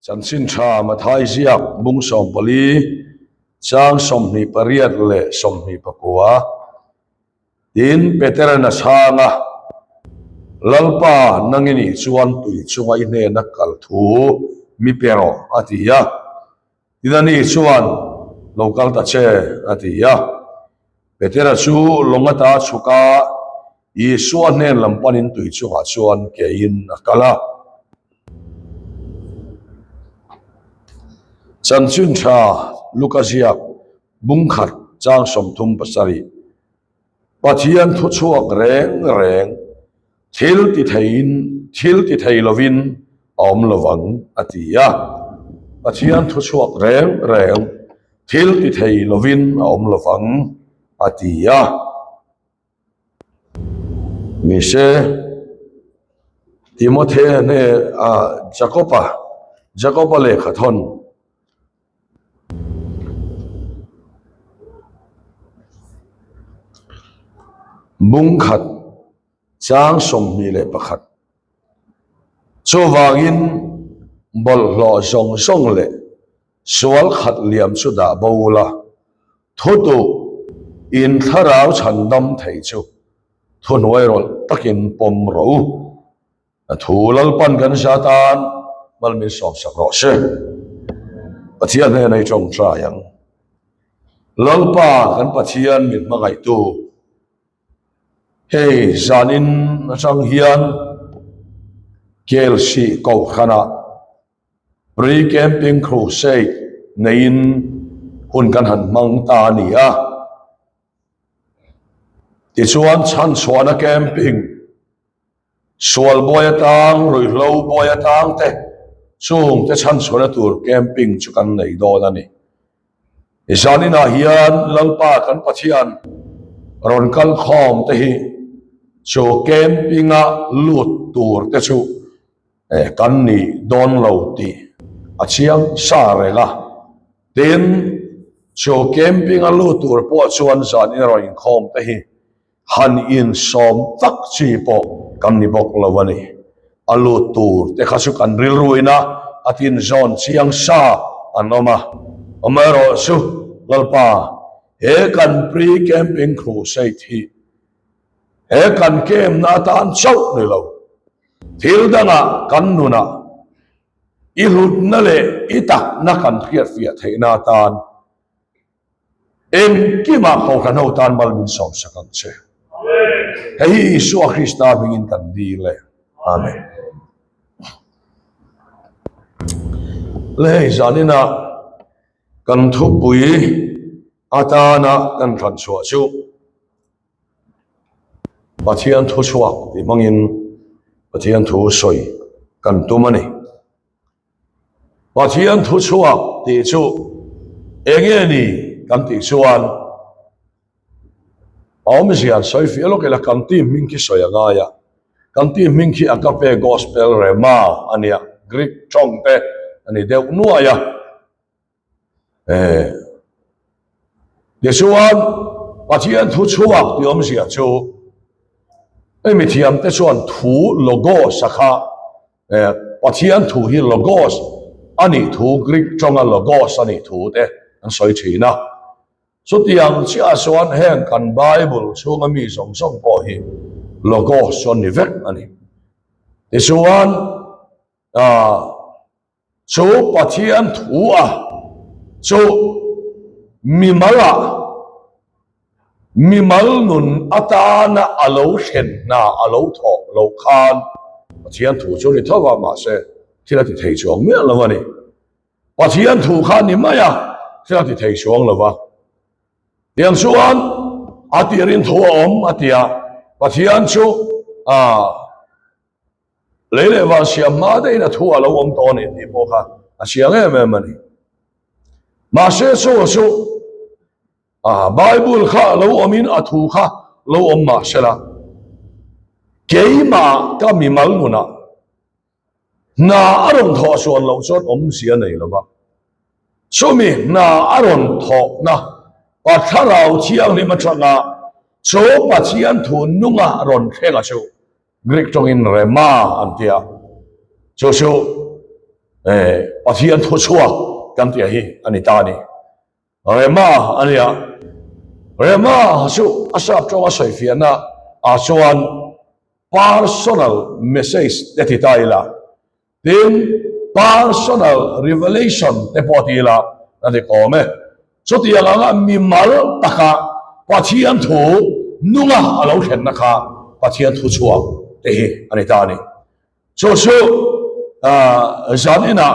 Chan sin tha ma thai ziak bung som pali chang som ni pariat le som ni pakua tin veteran asanga lalpa nangini chuan tui chunga ine na kal thu mi pero atia tinani chuan local ta che atia veteran chu longata chuka I suan nen lampanin tui chunga chuan ke in akala Chan chun tha lukaziak bung khat chang som thum pasari pathian thu chuak reng reng thil ti thei lovin om lovang atia pathian thu chuak reng reng thil ti thei lovin om lovang atia mi se Timothy ne Jacoba le khathon bung khat chang som mi le pakhat cho wangin bol lo song song le sual khat liam chu da bola thotu in tharau chandam thei chu thunoi rol takin pom ro thulal pan kan satan malmi som sak ro se pathian ne nei chong tra yang lalpa kan pathian min mangai tu Hey, zanin sang hian Kelsey kau khana pre-camping crusade nein hun kan han mang ta ni a ti chuan chan chuan a camping sual boy atang roi lo boy atang te chung te chan chuan a tur camping chu kan nei do na ni zanin a hian lalpa kan pathian ron kal khom te hi cho camping a lut tur te chu kan ni don lo ti a chiang sa rela tin cho camping a lut tur po chuan zan in ro in khom te hi han in som tak chi po kan ni bok lo ani a lut tur te kha chu kan ril ruina atin zon chiang sa anoma amaro su lalpa he kan pre camping crusade hi he kan kem na tan chau ni lo thil danga kan nuna I lut na le itak na kan khiat fiat thei na tan em kima kho kan ho tan mal min som sakang che hei Isu Krista bingin kan di le amen le zanina kan thu pui atana kan than chua chu pathian thu chuak ti mangin pathian thu soi kan tumani pathian thu chuak ti chu enge ni kan ti chuan om sian soi fi lo ke la kan ti min ki soi anga ya kan ti min ki akape gospel rema ania Greek chong te ani deu nuwa ya de chuan pathian thu chuak ti om sia chu mi thiam te chuan thu logos sakha pathian thu hi logos ani thu Greek chonga logos ani thu te an soi thina so tiang chia chuan heng kan Bible chunga mi song song po hi logos chon ni vek ani te chuan chu pathian thu a chu mi mala mi mal nun atana alo shen na alo tho lo khan pathian thu chu ni thawa ma se thila ti thei chong me lawani pathian thu khan ni maya thila ti thei chong lawa tiang chuan atirin thu om atia pathian chu lele wa siam ma de na thu alo om to ni po kha asiang em mani ma se so Bible kha lo omin athu kha lo omma sela keima ka mi mal muna na aron tho suan lo chot om sia nei lo ba so mi na aron tho na pa tharau chiang ni ma thanga cho pa chian thu nunga ron khenga chu Greek tong in rema antia cho pathian thu chua kan ti hi ani ta ni rema ania rema su asap chonga soifiana a chuan personal message te ti taila tin personal revelation te potila na de kome so ti anga mi mal taka pathian thu nunga alo thlen na kha pathian thu chua te hi ani ta ni so zanina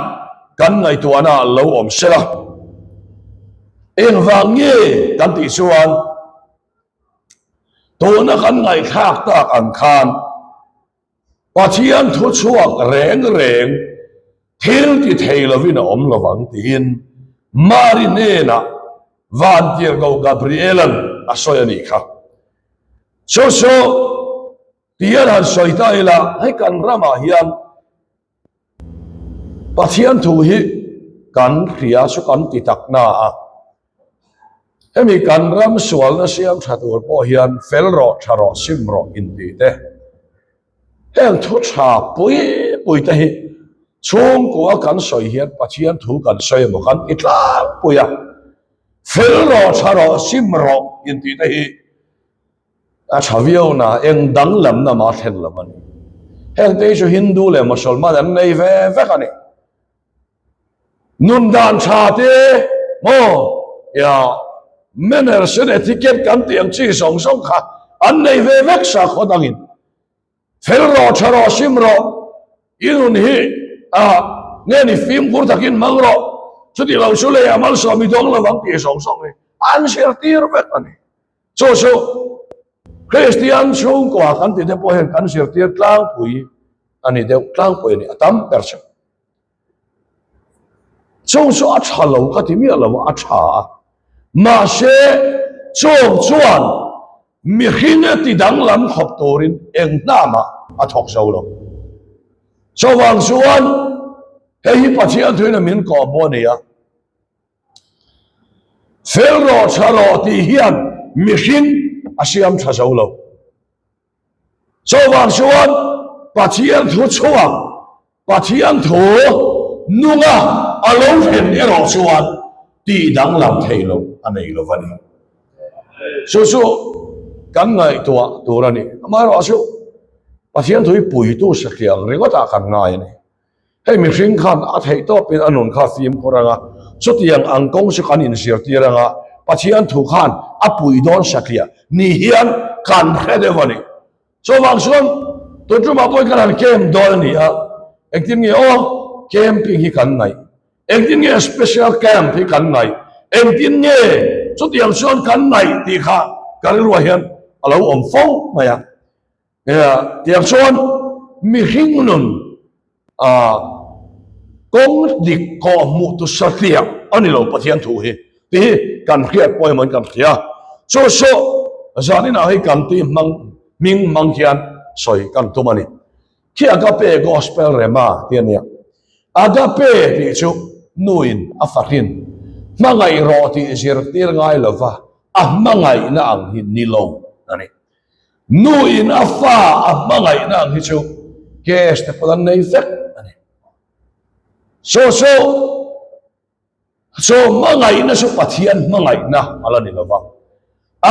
kan ngai tuana lo om sela eng wange kan ti chuan to na kan ngai khak ta kan khan pathian thu chuak reng thil ti theilovina om lawang tin marinena van tier go gabrielan asoyani kha so tiar han soitaila hai kan rama hian pathian thu hi kan khria su kan ti takna a hemi kan ram sual na siam thatur po hian felro tharo simro inti te heng thu tha pui te hi chung ko kan soi hian pathian thu kan soi mo kan itla puya felro tharo simro inti te hi a chavio na eng dang lam na ma thlen laman heng te chu hindu le musulman an nei ve kani nun dan cha te mo ya manner sen etiquette kan tiang chi song kha an nei ve vek sa khodangin felro tharo simro inun hi nge ni film kur takin mangro chuti lau sule amal so mi dong lawang ti song ni an share tir vek ani so Christian chung ko kan ti de po hen kan share tir tlang pui ani de tlang pui ni atam percent so a chalo ka ti mi lo a cha ma she chuan mi khine ti dang lam khop torin eng na ma a thok so lo so wang suan hi pathian thuina min ko bo ne ya felro chalo ti hian mi khin asiam tha so lo so wang suan pathian thu chuang pathian thu nunga alo hen ero chuan ti dang lam theilo anei lo vani so kan ngai tua turani amaro asu pathian thui pui tu sakhiang ringota kan ngai ni hei mi hring khan a thei to pin anun kha sim koranga chutiang angkong su kan in sir tiranga pathian thu khan a pui don sakhia ni hian kan khedevani so wang suan to chuma poi kan kem dol ni a ektin nge camping hi kan ngai ektin nge special camp hi kan ngai ektin nge chutiang suan kan ngai ti kha kalwa hian alo om phong maya tiang suan mi hing nun kong dik ko mu tu satia ani lo pathian thu hi ti kan khiat poi man kan khia so zanin a hi kan ti ming mang hian soi kan tu mani khi agape gospel rema tiania agape ti chu nuin afarin mangai ro ti sir tir ngai lova mangai na ang hin ni lo ani nuin afa mangai na ang hi chu kes te podan nei fek ani so mangai na su pathian mangai na ala ni lova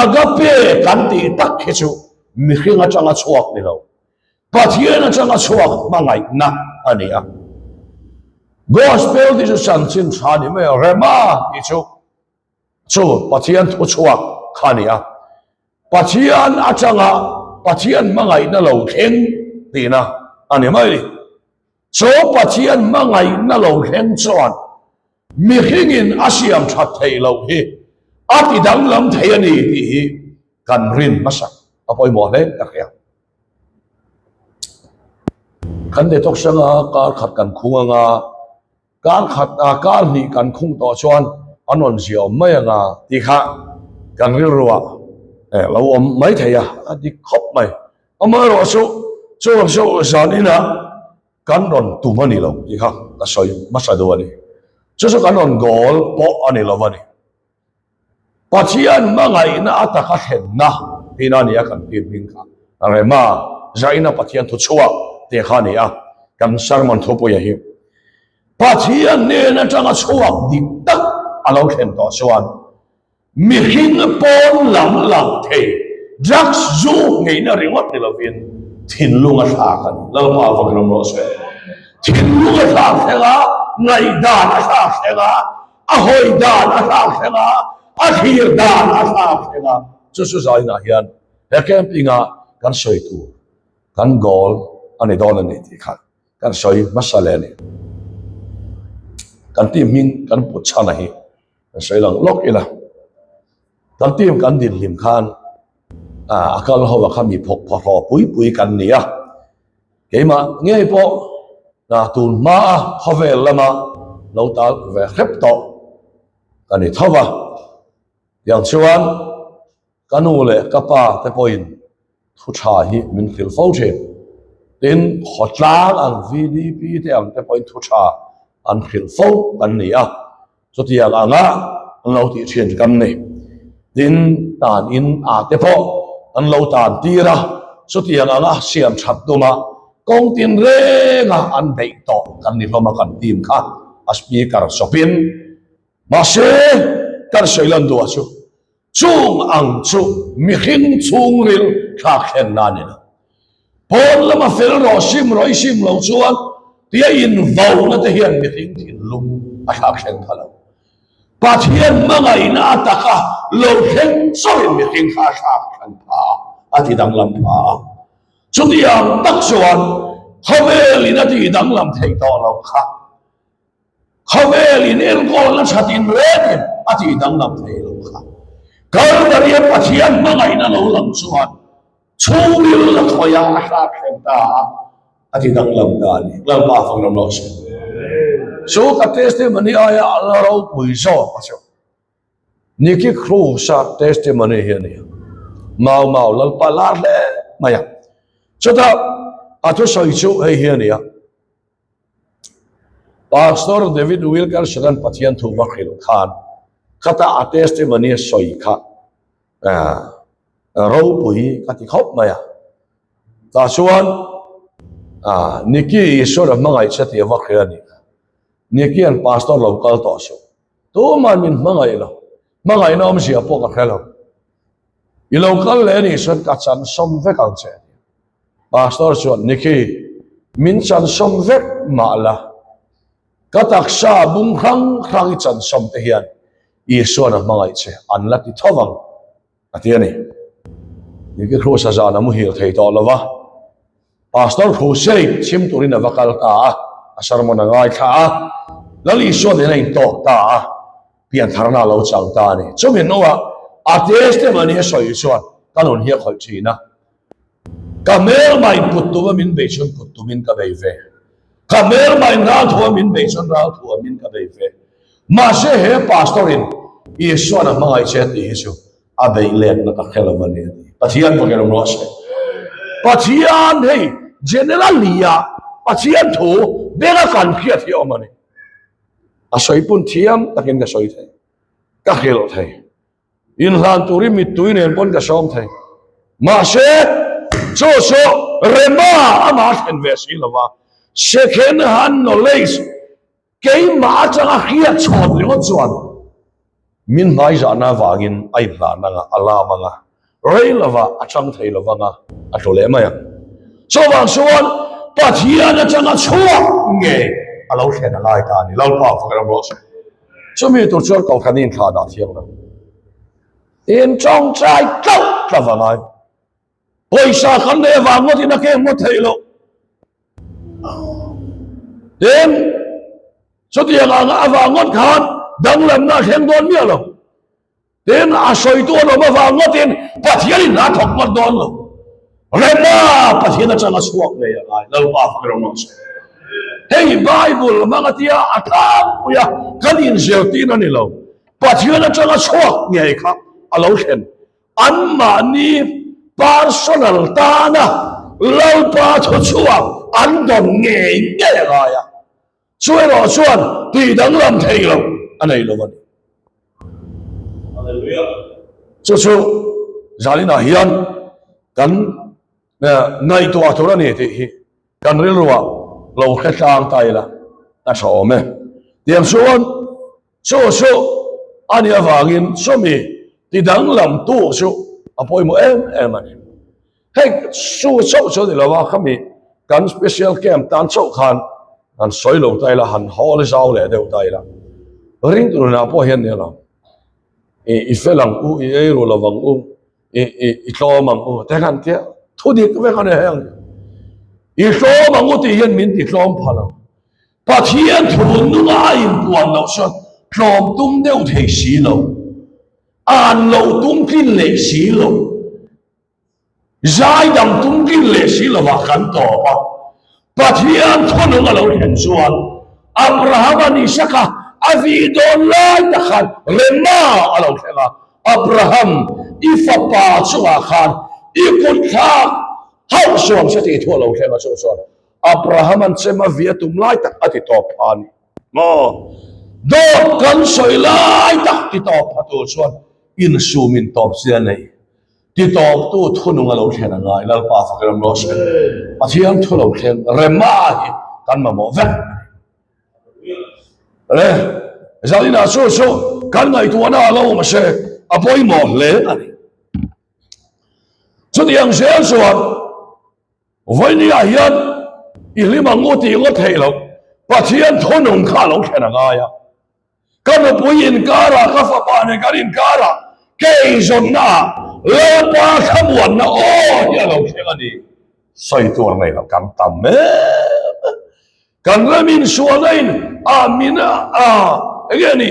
agape kan ti tak hi chu mi khinga changa chuak ni lo pathian changa chuak mangai na ani a gospel di chu san chin thani me rema ti chu pathian thu chuak khani a pathian achanga pathian mangai na lo thleng ti na ani mai so pathian mangai na lo thleng chuan mi khingin asiam that thei lo hi ati dang lam thei ani ti hi kan rin masak apoi mo le ka khia kan de tok sanga kar khat kan khunga kar khat kar ni kan khung to chuan anon zio mai nga ti kha kan ri ruwa lo om mai theya adi khop mai amaro so zanina kan ron tu mani lo ti kha ka soi masado ani so kan ron gol po ani lo wani pathian mangai na ataka hen na pinani akan pin ka arema zaina pathian thu chuwa te khani a kan sarman thopo ya hi Pathian ne na changa chuak dik tak alo khen to chuan mi hin pon lam the drugs zu ngei na ringot ni lovin thin lunga tha kan lo pa va kan ro se thin lunga tha khela ngai da na tha khela a hoi da na tha khela a thir da na tha khela chu su zai na hian he campinga kan soi tu kan gol ani don ani ti kha kan soi masale ni kan tim min kan put chana hi soi lang lok ila kan tim kan din lim khan akal ho wa khami phok pho pui kan nia keima nge po na tun ma havel lama lo ta ve khep to kan ni thawa yang chuan kanu le kapa te point thu tha hi min khil fo the tin khotlang ang vdp te am te point thu tha an khil fo kan nia so ti ang anga an lo ti chen kan nei tin tan in a te pho an lo tan tira so ti ang anga siam that duma kong tin re nga an dei to kan ni hloma kan tim kha a speaker sopin ma se kar soilan do chu chung ang chu mi hin chung ril kha khen na ni pon lama fel ro sim roi sim lo chuan tia in vau na te hian mi hin thin lum a kha khen thalo pathian mangai na taka lo khen soi mi hin kha kha khan pha ati dang lam pha chu tiang tak chuan khavelin ati dang lam thei to lo kha khavelin el gol na chatin renin ati dang lam thei lo kha kal dariya pathian mangai na lo lam chuan chungil la khoya kha khen ta ati dang lam da ni lam pa phang lam lo se so ka testimony aya alo pui so paso niki khru sa testimony here ni mau lal pa la le maya so ta ato soi chu hey here ni Pastor David Wilker Sharan Pathian thu bakhil khan kata a testimony soi kha ro pui kati khop maya ta chuan niki isor mangai chati vakhia ni niki an pastor local to so to man min mangai nom sia po ka khelo I local le ni son ka chan som ve kang che pastor chuan niki min chan som ve ma la katak sa bung khang chan som te hian isor mangai che an la ti thawang atiani niki khosa za na mu hil thei to lova Pastor Jose chim turin avakal ta asar mo nangai kha lali so de nei to ta pian tharna lo chang ta ni chumin nowa a testimony soi chuan kanon hi khoi china kamel mai puttu min bechon puttu min ka bei ve kamel mai na thua min bechon ra thua min ka bei ve ma se he pastorin i so na mai che ti su a bei len na ka khelamani pathian ko ngelo no se Pathian hey generalia pathian thu bega kan khia thi omani a soi pun thiam takin ga soi thai ka khelo thai in han turi mi tuin en pon ka som thai ma se so rema ama khen ve si lawa second hand knowledge ke ma changa khia chhot le chuan min mai za na wangin ai la na ala manga rei lava achang thei lova nga atole maya so wang suan pathian achanga chua nge alo khen lai ta ni lau pa phang ro so mi tur chor kau khanin kha da thiang la in chong trai kau ka wa ngai poisa khan le wa ngo ti na ke mo thei lo den so ti nga wa ngot khan dang lam na khen don mi lo den a soi to lo ma wa ngotin pathian na thok ma don lo rema pathian changa suak le ya lai lo pa phang ro no hey bible mangatia atam puya kanin zeltin ani lo pathian changa suak ngai kha alo khen an ma ni personal ta na lo pa thu suak an don ngai ngai ga ya suai ro suan ti dang lam thei lo anai lo ban so zalina hian kan nai to athora ne te hi kan rilwa lo khetang taila sao me tiệm xuân số anh em vàng số mi thì đáng làm tu số apoi mo em anh hey số thì là vào khám mi kan special camp tan số khan han soi lâu tay là han hol sao lệ đều tay là ring tu na po hiền nè là i phê lang u i rồi là vàng u i cho mang u thế kan thế thu đi cái cái này hàng i cho mang u thì hiền min thì cho phá là bắt hiền thun nu ai buồn lâu sao cho tung đều thấy xí lâu an lâu tung kinh lệ xí lâu giải đam tung kinh lệ xí lâu và khăn to ba bắt hiền thun nu lâu hiền xuân Abraham and Isaac avidon lai takhan rema alo thela Abraham ifapa chunga khan ikut kha hau suam se ti thua lo thela so Abraham an chema viatum lai tak ati top ani mo do kan soi lai tak ti top atu chuan in sumin top sia nei ti top tu thununga lo thela ngai lal pa fakram lo se pathian thu lo thlen rema hi kan ma mo vek le zalina so kan ngai tu na lo ma se apoi mo le ani chu tiang se so voi ni a hian i lima ngoti ngot thei lo pathian thonung kha lo khena nga ya kan pui in kara ka fa pa ne kan in kara ke zon na lo pa khamwan na o ya lo khena ni sai tu ngai lo kam tam me kan ramin sualain amina again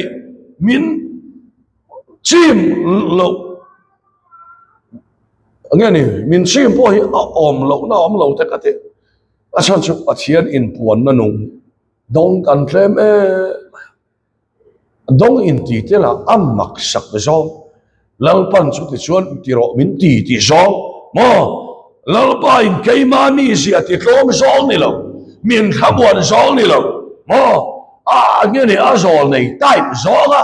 min chim lo again min chim po hi om lo te ka te asan chu pathian in puan na nung dong kan tlem dong in ti te la amak sak zo lal pan chu ti chuan ti ro min ti zo mo lal pa in keima mi sia ti tlom zo ni lo min khabuan zo ni lo mo nghe này azol này tai zoga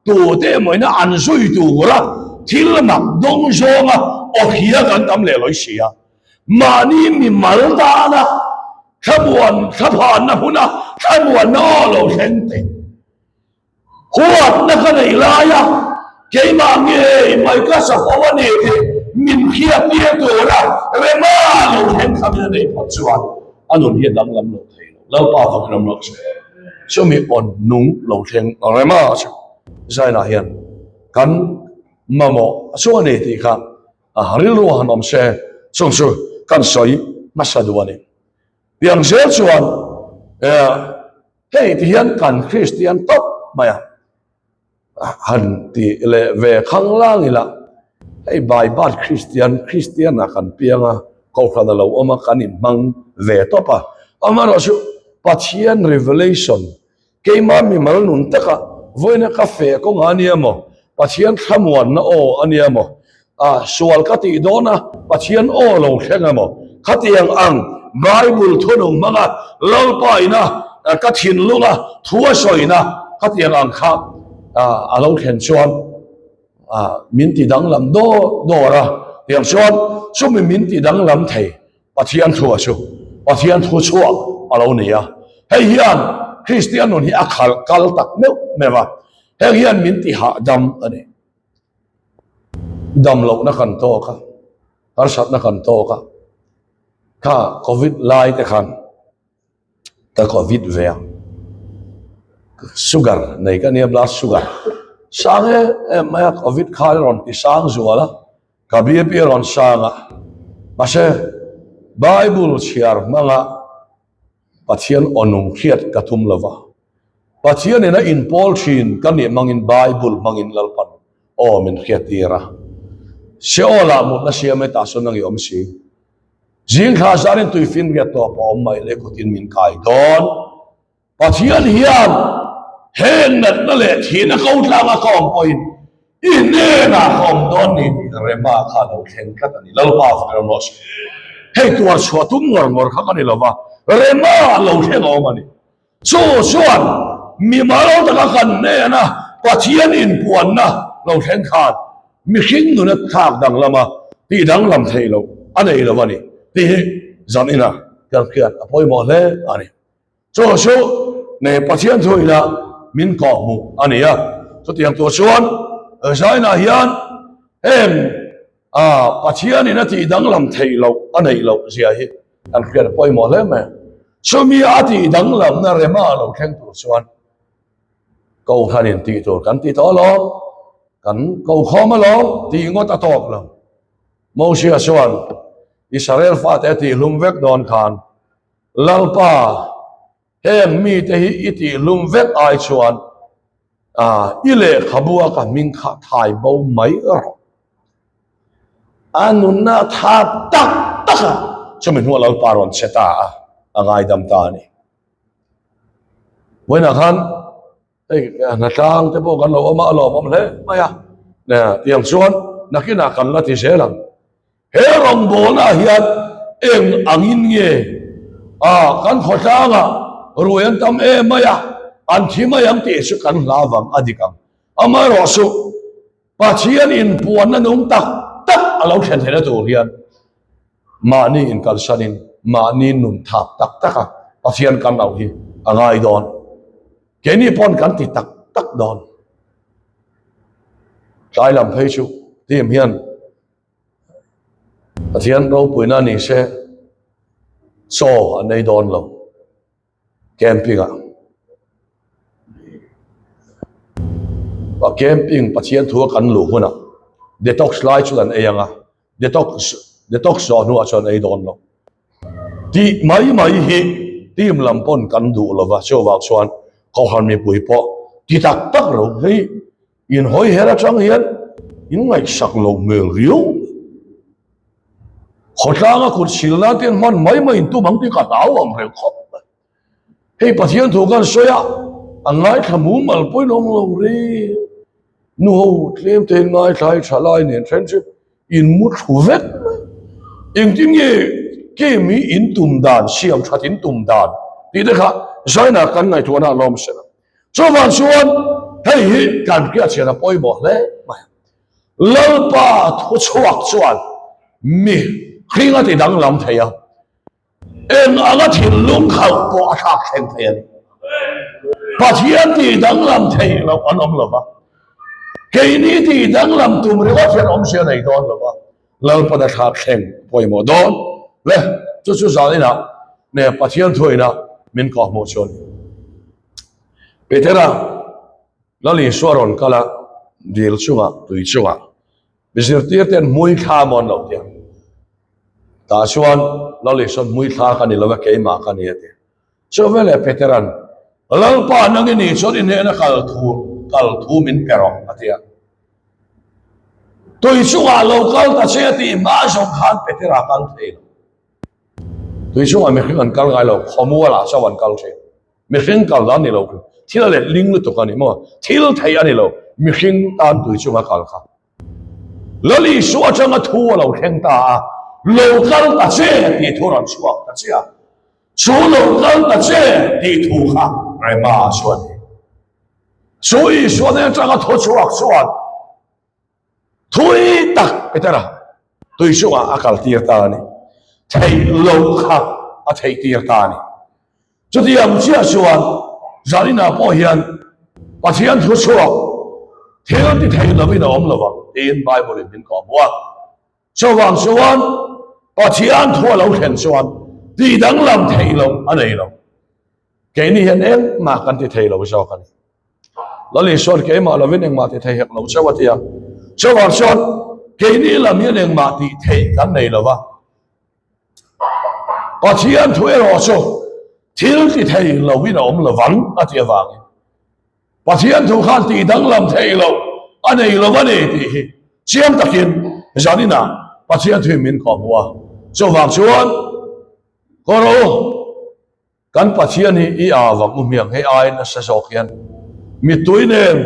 tu te moi na an sui tu ra thil mak dong zonga o khia kan tam le loi sia mani mi mal da na khabuan khaphan na huna khabuan no lo thente huat na ka nei la ya ke ma nge mai ka sa ko ni min khia pia tu ra re ma lo then kham na nei phat chuan anon hi dang lam lo thei lo pa fa lam lo se cho mi on nung lâu thiên ở đây mà sai là hiện cắn mà mò số này thì khác hari lu han om se song su kan soi masaduani yang se chuan hey thì hiện kan Christian top maya han ti le ve khang lang ila hey bai bat Christian na kan pianga ko khana lo oma kan in mang ve topa amaro su pathian revelation keima mi mal nun taka voina cafe ko ngani amo pathian thamuan na o ani amo sual ka ti dona pathian o lo thlenga mo khatiang ang bible thonong manga lalpaina ka thin lunga thua soina khatiang ang kha alo thlen chuan min ti dang lam do ra tiang chuan sumi min ti dang lam thei pathian thua chu pathian thu chuak alo nia hei hian Christian on hi akhal kal tak mewa hei hian min ti ha dam ani dam lo na kan to ka arsat na kan to ka covid lai te khan ta covid ve sugar nei ka nia blood sugar sange maya covid khal ron ti sang zuala ka bp ron sanga mase bible chiar manga pathian onung khiat kathum lova pathian ena in paul thin kan ni mangin bible mangin lalpan o min khiat tira se ola mu na sia me ta so nang yom si jing kha zarin tu fin ge to pa mai le ko tin min kai don pathian hian hen nat na le thina ko tlang a kom point in ne na kom don ni rema kha lo khen ka ni lalpa fa no hei tuar chua tum ngor kha kan ni lova rema lo khen o mani so chuan mi malo ta kan ne na pathian in puan na lo khen khan mi hing nu na thak dang lama ti dang lam thei lo anei lo mani ti zamina kan khian apoi mo le ani so nè pathian thôi là min cọ mu anh ấy cho tiếng tôi xuân ở sai na hiền em pathian này nó thì đắng làm thầy lâu anh ấy lâu gì hết anh kia là bôi mỏ lên mà số mi thì đắng làm na rema lâu khen tôi xuân câu thanh niên tí tôi cắn tí to lo cắn câu khó mà lo tí ngó ta tọt lo Moses xuân Israel phát thì lum vek đòn khan lalpa em mi te hi iti lum vek ai xuân ile khabua ka min kha thai bo mai anuna tha tak taka cho mình mua lalpa ron seta angai dam ta ni với khan na tang te bo kan lo ma lo pom le maya nè tiang xuân na kina kan la ti se lang he rong bo na hian eng angin nge kan khotanga ruyan tam maya an thima yang ti su kan lawang adikam ama ro su pathian in puan na nung tak tak alo khen thena tu hian mani in kalsanin mani nun thak tak taka pathian kan au hi angai don keni pon kan ti tak tak don kai lam phei chu tim hian pathian ro puina ni se so anei don lo camping camping pathian thua kan lu huna detox lai chu an eyanga detox so nu achon ei don lo ti mai hi tim lampon kan du lo wa so wa chuan ko han mi pui po ti tak tak ro hei in hoi hera chang hian in ngai sak lo mel riu khotanga kun silna ten man mai tu bang ti ka taw am re khop hei pathian thu kan soya angai thamu mal poi long lo re nu ho tlem te ngai thai thalai nen friendship in mu thu vet eng tin nge ke mi in tum dan siam thatin tum dan ti de kha zaina kan ngai thuana lom se cho van suan hei kan kia chena poi bo le mai lalpa thu chuak chuan mi khinga ti dang lam theya em anga thil lung khau po athak khen theya pathian ti dang lam thei lo anom lo ba ke ni ti dang lam tum re wa chen om se nei don lo ba lalpa da thak khen poi mo don le chu zalina ne pathian thoina min ko mo chon petera lali soron kala dil chunga tui chunga bisir ten mui kha mon lo tia ta chuan lali son mui kha kan lo ke ma kan ye te so vele veteran lalpa nang ni chon in na kal thu min perong atia tui chunga local ta che ti ma som khan petera kan thei tui chunga me khan kal ngai lo khomu la sawan kal che me khin kal dan ni lo thil le ling lu to kan ni mo thil thei ani lo mi khin tan tui chunga kal kha lali suwa changa thu lo theng ta local ta che ti thoran suwa ta chia su local ta che ti thu kha ai ma suan sui suan ne changa tho chuak suan thui tak petara tui chunga akal tir ta ni thei lo kha a thei tir ta ni chu ti am chia suan zalina po hian pathian thu chuak thel ti thei lo bi nom lo wa in bible in ko bua so wang suan pathian thu lo khen suan ti dang lam thei lo anei lo ke ni hian em ma kan ti thei lo so kan lali son ke ma lo vin eng ma ti thei hek lo chawatia so wang son ke ni lam hian eng ma ti thei kan nei lo wa pathian thu ro so thil ti thei lo wi nom lo wang atia wang pathian thu khan ti dang lam thei lo anei lo wa nei ti chiam takin zanina pathian thu min ko bua so wang chuan ko ro kan pathian hi i awang miang he ai na sa sok hian mi tuinem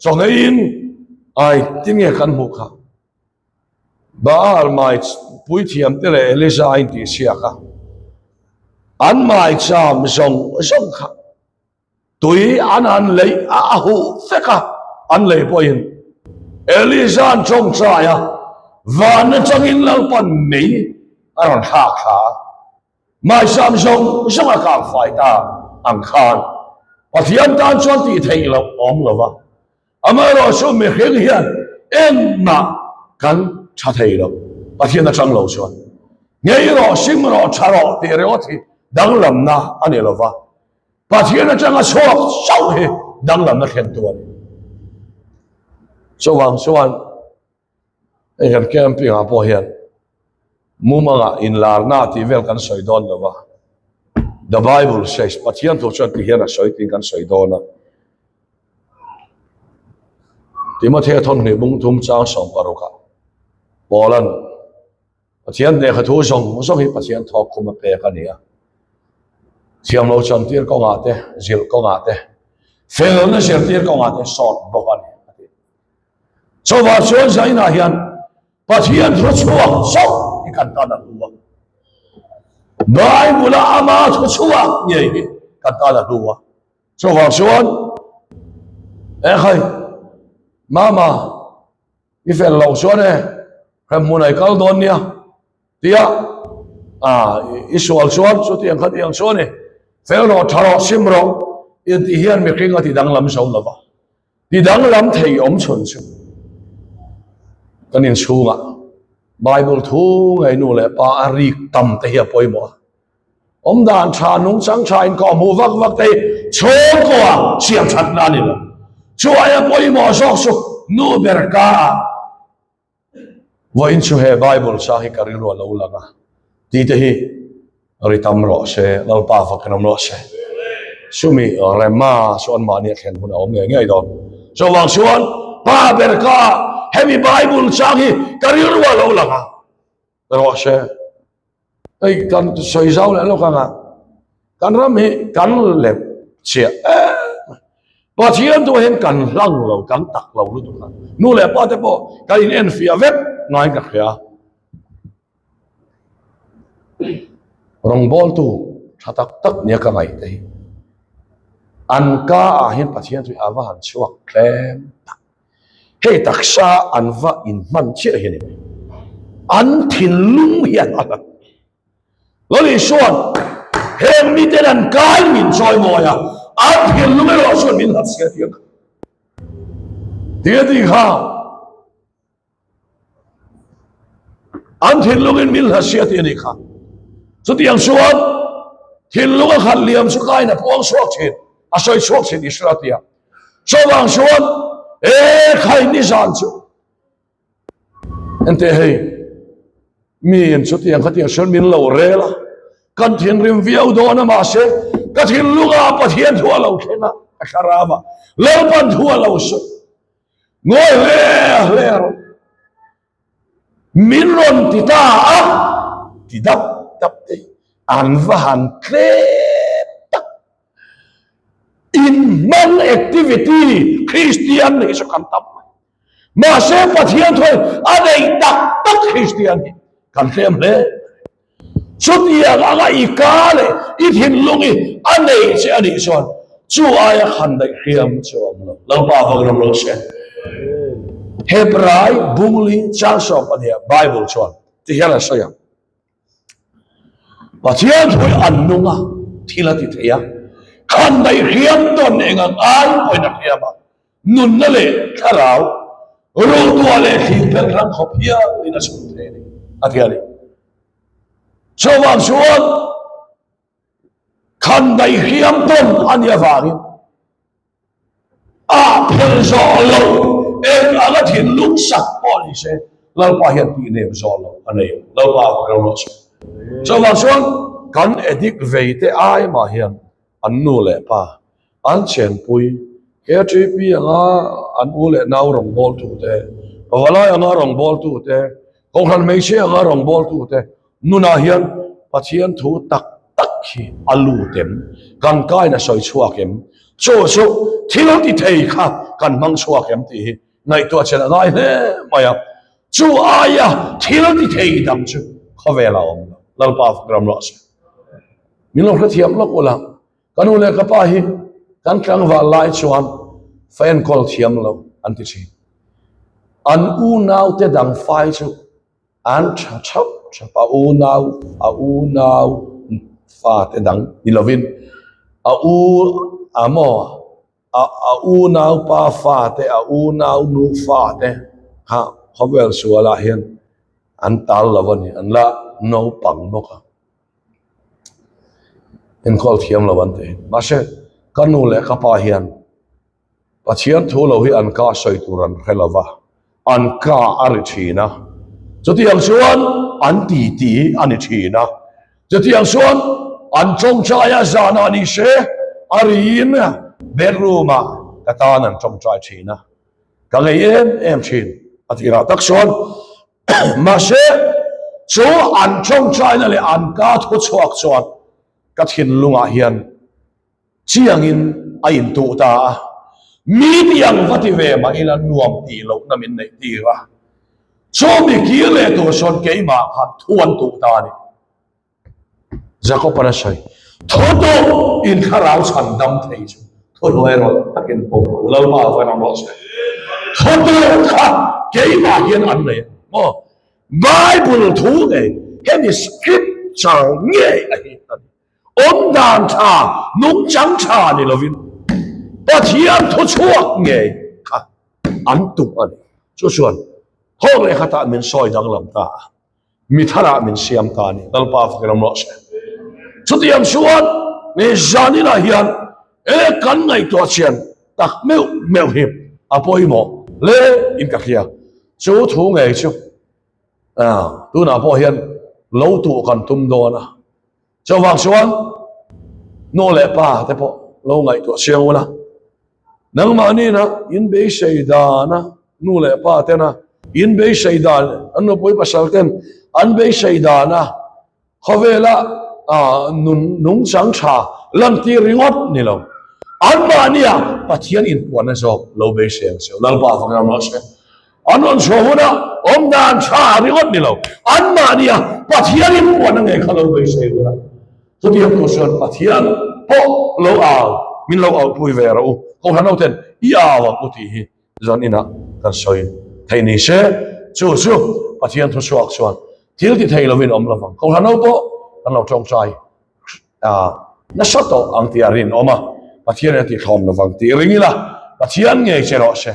chong in ai tin nge kan mu kha baal mai pui thiam te le elisa in ti sia kha an mai cham song kha tui an lei a hu feka an lei poin elisa chong cha ya van chang in lal pan nei aron kha mai sam song a ka fai ta ang khan Pathian tan chuan ti thei lo om lova amaro so me kheng hian en na kan tha thei lo Pathian na chang lo chuan ngei ro sim ro tha ro ti ro thi dang lam na ani lova Pathian na chang a chuak sau he dang lam na khen tuan so wang chuan ei kan camping a po hian mumanga in larna ti vel kan soidon lova The Bible says, Pathian to chuan ti hian a soitin kan soidona Timothy thon ni bung thum chang som paruka Polan Pathian ne khathu song song hi Pathian thok khuma pe ka nia Siam lo chan tir ko nga te zil ko nga te fel na ser tir ko nga te sot bokan so wa chuan zaina hian Pathian thu chuak so ikan ta na luwa Bible ama thu chuak ye kan ta na luwa so wa chuan khai mama ifel lo chuan khem munai kal don nia tia isual chuan chu tiang khat yang chuan fel lo tharo simro in ti hian mi khinga ti dang lam so lova ti dang lam thei om chun chu kanin chunga Bible thu ngai nu le pa arik tam te hi poimo om dan tha nung chang tha in ko mu vak vak te chong ko siam that na ni lo chu aya poimo sok su nu berka wo in chu he Bible sa hi kari ro lo langa ti te hi ritam ro se lal pa fa kanam ro se sumi rema son ma ni khen hun om nge ngai don so wang suan pa berka Hemi Bible changi karir wa lo langa ro se ai kan soi zau le lo kanga kan ram hi kan le chia Pathian tu hen kan lang lo kan tak lo lu tu kan nu le pa te po kan in en fia vet ngai ka khia rong bol tu thatak tak nia ka ngai te an ka a hen Pathian tu awa han chuak klem Hei taksa anva in man chia hian an thin lung hian ala loli suan heng mi ten an kai min choi moya an thin lung ero suan min hat sia tiang ti kha an thin lung in min hat sia tiang kha so tiang suan thin lung a khat liam su kai na puang suak chin a soi suak chin isra tia so wang suan khai ni san chu ente hei mi en chu tiang khatiang son min lo rela kan thin rim viau do na ma se ka thin lunga Pathian thua lo khena akharama lo pan thua lo su ngoi le min ron ti ta a ti dap dap te an va han kle in man activity Christian hi so kan tam ma se Pathian thoi anei tak tak Christian kan hlem le chutia ga ikale I thin lungi anei che ani son chu aya khan dai khiam chom lo pa phagram lo se Hebrai bungli chang so pania Bible chon ti hiala so ya Pathian thoi annunga thila ti theya kan dai khiam don engang ai poina khiama nun na le tharau ro to le thi per ram khopia ina sum the ni atiali so wang suan kan dai khiam don ania wangin a phel zo lo en aga thin luk sak poli se lal pa hian ti ne zo lo anei lal pa ko lo so wang suan kan edik veite ai ma hian an nu le pa an chen pui KTP anga an u le nau rong bol tu te pawala anga rong bol tu te kong han mei che anga rong bol tu te nuna hian Pathian thu tak tak hi alu tem kan kai na soi chua kem cho so thil ti thei kha kan mang chua kem ti ngai to chen ngai he maya chu aya thil ti thei dam chu khovela om lal pa gram lo se min lo thiam lo ola kan u le ka pa hi kan tlang wa lai chuan fan call thiam lo an ti chi an u nau te dang fai chu an cha chau cha pa u nau a u nau fa te dang ni lovin a u amo u nau pa fa te u nau nu fa te ha khovel suala hian an tal lavani an la no pang no ka in khol thiam lawan te ma se kanu le ka pa hian pathian thu lo hi an ka soi turan khelawa an ka ari thina choti ang suan an ti ani thina choti ang suan an chong chaya zana ni se ari in bedroom katan an chong chai thina ka ngai em thin atira tak suan ma se chu an chong chai na le an ka thu chuak chuan ka thin lunga hian chiang in a in tu ta mi piang vati ve ma ila nuam ti lo na min nei ti wa so mi ki le to son ke ma kha thuan tu ta ni jacob parasai thoto in kharau chan dam thei chu thon hoi ro takin po lo ma fa na mo se thoto kha ke ma hian an nei mo bible thu nge he ni scripture nge a hi om dan cha nung chang cha ni lovin pathian thu chuak nge kha an tu ani chu chuan hong le khata min soi dang lam ta mi thara min siam ta ni dal pa fa ram lo se chu tiam chuan me jani la hian e kan ngai to chian tak meu hip apoi mo le in ka khia chu thu nge chu tu na po hian lo tu kan tum do na cho wang chuan no le pa te po lo ngai to chiang na nang ma ni na in be sei da na nu le pa te na in be sei da an no poi pasal ten an be sei da na khovela nung chang cha lan ti ringot ni lo an ma ni a pathian in puan na zo lo be sei so lal pa fa ngam lo se an on so huna om dan cha ringot ni lo an ma ni a pathian in puan na nge khalo be sei huna so ti ko son pathian po lo ao min lo au pui ve ro ko hanau ten ia wa uti hi zon ina kan soi thai ni se chu pathian thu suak chuan thil ti thei lovin om lovang ko hanau po kan lo chong chai na sato ang ti arin oma pathian ti khom lovang ti ringila pathian nge che ro se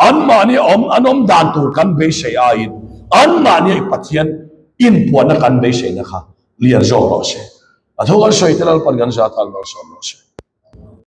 an ma ni om anom dan tu kan be se a in an ma ni pathian in puan na kan be se na kha lian zo ro se atho kan soi telal pan gan sa tal no so no se